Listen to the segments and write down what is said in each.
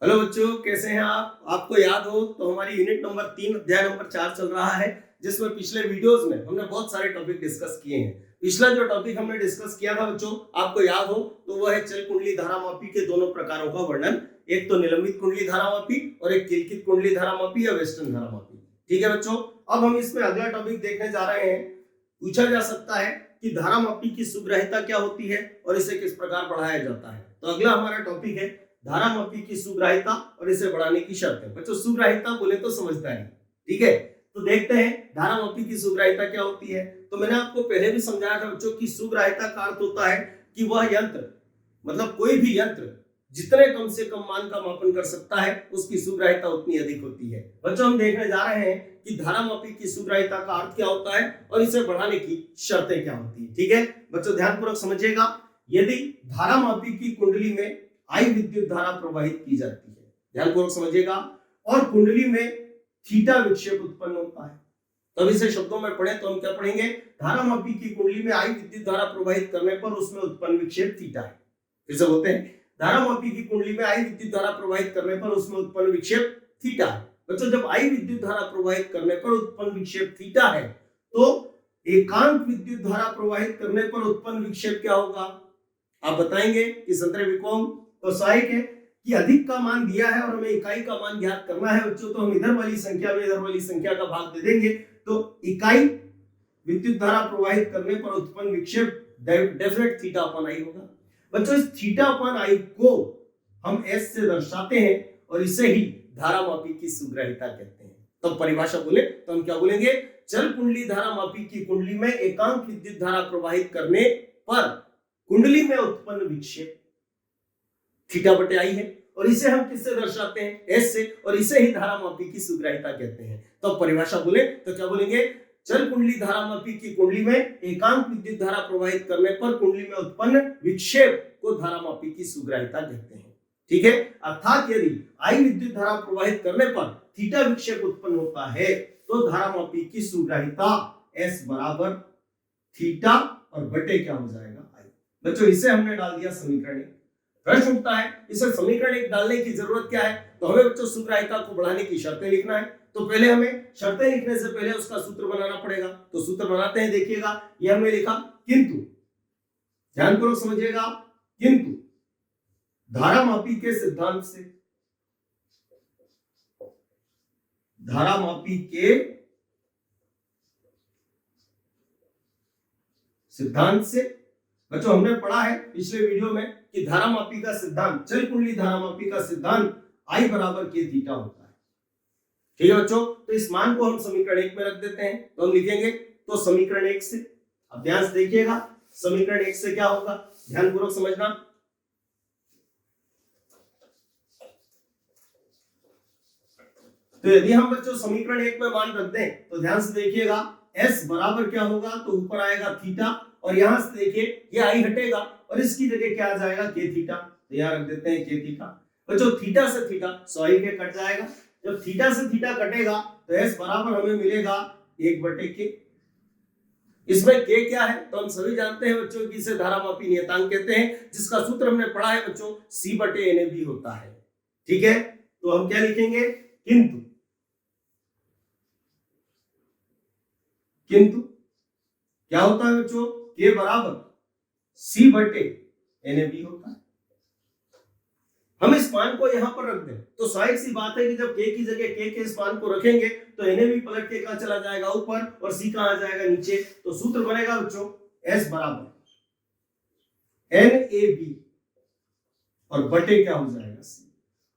Hello बच्चों, कैसे हैं आप? आपको याद हो तो हमारी यूनिट नंबर 3 अध्याय नंबर 4 चल रहा है, जिसमें पिछले वीडियोस में हमने बहुत सारे टॉपिक डिस्कस किए हैं। पिछला जो टॉपिक हमने डिस्कस किया था बच्चों, आपको याद हो तो वह है चल कुंडली धारामापी के दोनों प्रकारों का वर्णन। एक तो निलंबित कुंडली धारामापी और एक किलकित कुंडली धारामापी या वेस्टर्न धारामापी। ठीक है बच्चों, अब हम इसमें अगला टॉपिक देखने जा रहे हैं। पूछा जा सकता है कि धारामापी की सुग्राह्यता क्या होती है और इसे किस प्रकार बढ़ाया जाता है। तो अगला हमारा टॉपिक है धारामापी की सुग्राह्यता और इसे बढ़ाने की शर्तें। बच्चों, सुग्राह्यता बोले तो समझदारी। ठीक है, तो देखते हैं धारामापी की सुग्राह्यता क्या होती है। तो मैंने आपको पहले भी समझाया था बच्चों की सुग्राह्यता का अर्थ होता है कि वह यंत्र, मतलब कोई भी यंत्र जितने कम से कम मान का मापन कर सकता है उसकी सुग्राह्यता उतनी अधिक होती है। बच्चों, हम देखने जा रहे हैं कि धारामापी की सुग्राह्यता का अर्थ क्या होता है और इसे बढ़ाने की शर्तें क्या होती है। ठीक है बच्चों, ध्यानपूर्वक समझिएगा। यदि धारामापी की कुंडली में आई विद्युत धारा प्रवाहित की जाती है, ध्यानपूर्वक समझिएगा, और कुंडली में थीटा विक्षेप उत्पन्न होता है, तो इसे शब्दों में पढ़े तो हम क्या पढ़ेंगे? धारामापी की कुंडली में आई विद्युत धारा प्रवाहित करने पर उसमें उत्पन्न विक्षेप थीटा है। फिर से बोलते हैं, धारामापी की कुंडली में आई विद्युत धारा प्रवाहित करने पर उसमें उत्पन्न विक्षेप थीटा है। बच्चों, जब आई विद्युत धारा प्रवाहित करने पर उत्पन्न विक्षेप थीटा है तो एकांक विद्युत धारा प्रवाहित करने पर उत्पन्न विक्षेप क्या होगा? आप बताएंगे कि संतरे विकोम तो सहायक है कि अधिक का मान दिया है और हमें इकाई का मान ज्ञात करना है बच्चों, तो हम इधर वाली संख्या में इधर वाली संख्या का भाग दे देंगे, तो इकाई विद्युत धारा प्रवाहित करने पर उत्पन्न विक्षेप डेफिनेट थीटा अपॉन आई होगा। बच्चों, इस थीटा अपॉन आई को हम एस से दर्शाते हैं और इसे ही धारामापी की सुग्राह्यता कहते हैं। तो परिभाषा बोले तो हम क्या बोलेंगे? चल कुंडली धारामापी की कुंडली में एकांक विद्युत धारा प्रवाहित करने पर कुंडली में उत्पन्न विक्षेप थीटा बटे आई है, और इसे हम किससे दर्शाते हैं? एस से, और इसे ही धारामापी की सुग्राह्यता कहते हैं। तो परिभाषा बोले तो क्या बोलेंगे? चल कुंडली धारामापी की कुंडली में एकांक विद्युत धारा प्रवाहित करने पर कुंडली में उत्पन्न विक्षेप को धारामापी की सुग्राह्यता कहते हैं। ठीक है, अर्थात यदि आई विद्युत धारा प्रवाहित करने पर थीटा विक्षेप उत्पन्न होता है तो धारामापी की सुग्राह्यता एस बराबर थीटा और बटे क्या हो जाएगा? आई। बच्चों, इसे हमने डाल दिया समीकरण। प्रश्न उठता है इसे समीकरण एक डालने की जरूरत क्या है? तो हमें बच्चों सुग्राह्यता को बढ़ाने की शर्तें लिखना है। तो पहले हमें शर्तें लिखने से पहले उसका सूत्र बनाना पड़ेगा। तो सूत्र बनाते हैं, देखिएगा ये हमने लिखा किंतु, ध्यानपूर्वक समझिएगा, किंतु धारामापी के सिद्धांत से, धारामापी के सिद्धांत से। बच्चों, हमने पढ़ा है पिछले वीडियो में कि धारामापी का सिद्धांत, चल कुंडली धारामापी का सिद्धांत आई बराबर के थीटा होता है। ठीक है बच्चों, तो इस मान को हम समीकरण 1 में रख देते हैं। तो हम लिखेंगे तो समीकरण 1 से, अब ध्यान से देखिएगा, समीकरण 1 से क्या होगा? ध्यानपूर्वक समझना। तो यदि हम बच्चों समीकरण 1 में मान रख दें तो ध्यान से देखिएगा, s बराबर क्या होगा? तो ऊपर आएगा थीटा, और यहां से देखिए ये आई हटेगा और इसकी जगह क्या आ जाएगा? के थीटा। तो यहां रख देते हैं के थीटा। बच्चों, थीटा से थीटा सॉरी के कट जाएगा। जब थीटा से थीटा कटेगा तो s बराबर हमें मिलेगा 1/k। इसमें k क्या है? तो हम सभी जानते हैं बच्चों कि इसे धारामापी नियतांक कहते हैं, जिसका सूत्र हमने पढ़ा है बच्चों, C/NAB होता है। ठीक है, तो हम क्या लिखेंगे? किंतु, किंतु क्या होता है बच्चों? k बराबर C/NAB होता है। हम इस मान को यहां पर रख दें तो स्वाभाविक सी बात है कि जब k की जगह k के इस मान को रखेंगे तो NAB पलट के कहां चला जाएगा? ऊपर, और C कहां आ जाएगा? नीचे। तो सूत्र बनेगा बच्चों S बराबर NAB और बटे क्या हो जाएगा? C,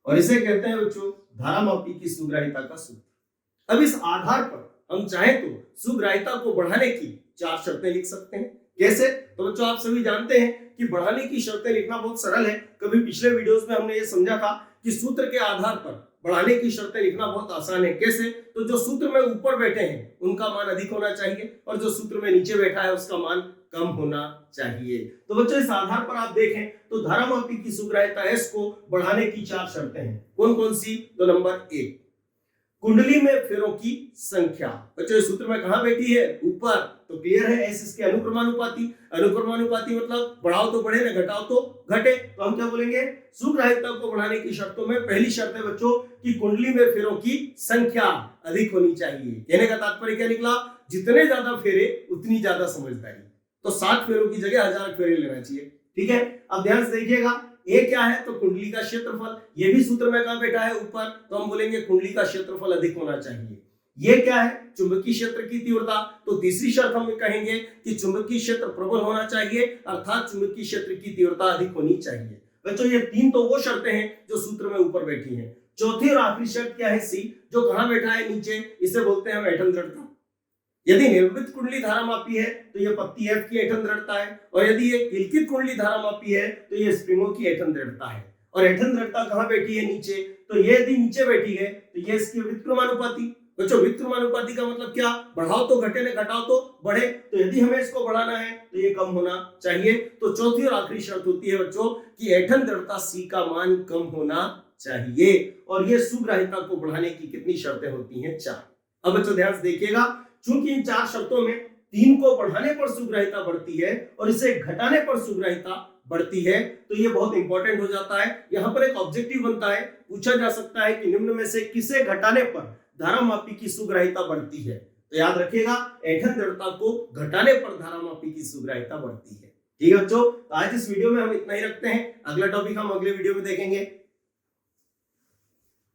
और इसे कहते हैं बच्चों धारामापी की सुग्राह्यता का सूत्र। अब इस आधार पर हम चाहे तो सुग्राह्यता को बढ़ाने की 4 शर्तें लिख सकते हैं। कैसे? तो बच्चों, आप सभी जानते हैं कि बढ़ाने की शर्तें लिखना बहुत सरल है। कभी पिछले वीडियोस में हमने ये समझा था कि सूत्र के आधार पर बढ़ाने की शर्तें लिखना बहुत आसान है। कैसे? तो जो सूत्र में ऊपर बैठे हैं उनका मान अधिक होना चाहिए और जो सूत्र में नीचे बैठा है उसका मान कम होना चाहिए। तो बच्चों, इस आधार पर आप देखें तो धारामापी की सुग्राह्यता S को बढ़ाने की 4 शर्तें हैं। कौन कौन सी? तो नंबर 1, कुंडली में फेरों की संख्या। बच्चों, सूत्र में कहां बैठी है? ऊपर, तो क्लियर है, एस इसके अनुक्रमानुपाती। अनुक्रमानुपाती मतलब बढ़ाओ तो बढ़े ना, घटाओ तो घटे। तो हम क्या बोलेंगे, सुग्राहिता को बढ़ाने की शर्तों में पहली शर्त है बच्चों कि कुंडली में फेरों की संख्या अधिक होनी चाहिए। कहने का तात्पर्य क्या निकला, जितने ज्यादा फेरे उतनी ज्यादा समझदारी। तो 7 फेरों की जगह 1000 फेरे लेना चाहिए। ठीक है, अब ध्यान से देखिएगा, ए क्या है तो कुंडली का क्षेत्रफल, ये भी सूत्र में कहां बैठा है ऊपर, तो हम बोलेंगे कुंडली का क्षेत्रफल अधिक होना चाहिए। ये क्या है, चुंबकीय क्षेत्र की तीव्रता, तो तीसरी शर्त हम कहेंगे कि चुंबकीय क्षेत्र प्रबल होना चाहिए, अर्थात चुंबकीय क्षेत्र की तीव्रता अधिक होनी चाहिए। बच्चों ये 3 तो वो शर्तें हैं जो सूत्र में ऊपर बैठी हैं। चौथी और आखिरी शर्त क्या है, सी, जो कहां बैठा है नीचे, इसे बोलते हैं हम ऐंठन दृढ़ता। यदि निर्मित कुंडली धारामापी है तो ये पत्ती एफ की ऐंठन दृढ़ता है, और यदि ये किलकित कुंडली धारामापी है तो ये स्प्रिंगों की ऐंठन दृढ़ता है। और ऐंठन दृढ़ता कहां बैठी है, नीचे, तो ये यदि नीचे बैठी है तो ये इसकी व्युत्क्रमानुपाती। बच्चों व्युत्क्रमानुपाती का मतलब क्या, बढ़ाओ तो घटे ना, घटाओ तो बढ़े। तो यदि हमें इसको बढ़ाना है तो ये कम होना चाहिए। तो चौथी और आखिरी शर्त होती है बच्चों कि ऐंठन दृढ़ता सी का मान कम होना चाहिए। और ये सुग्राहिता को बढ़ाने की कितनी शर्तें होती हैं, 4। अब बच्चों ध्यान से देखिएगा, चूंकि इन 4 शर्तों में 3 को बढ़ाने पर सुग्राहिता बढ़ती है और इसे घटाने पर सुग्राहिता बढ़ती है, तो ये बहुत इंपॉर्टेंट हो जाता है। यहाँ पर एक ऑब्जेक्टिव बनता है, पूछा जा सकता है कि निम्न में से किसे घटाने पर धारामापी की सुग्राहिता बढ़ती है। तो याद रखिएगा, ऐंठन दृढ़ता को घटाने पर धारामापी की सुग्राहिता बढ़ती है। ठीक है बच्चों, तो आज इस वीडियो में हम इतना ही रखते हैं। अगला टॉपिक हम अगले वीडियो में देखेंगे।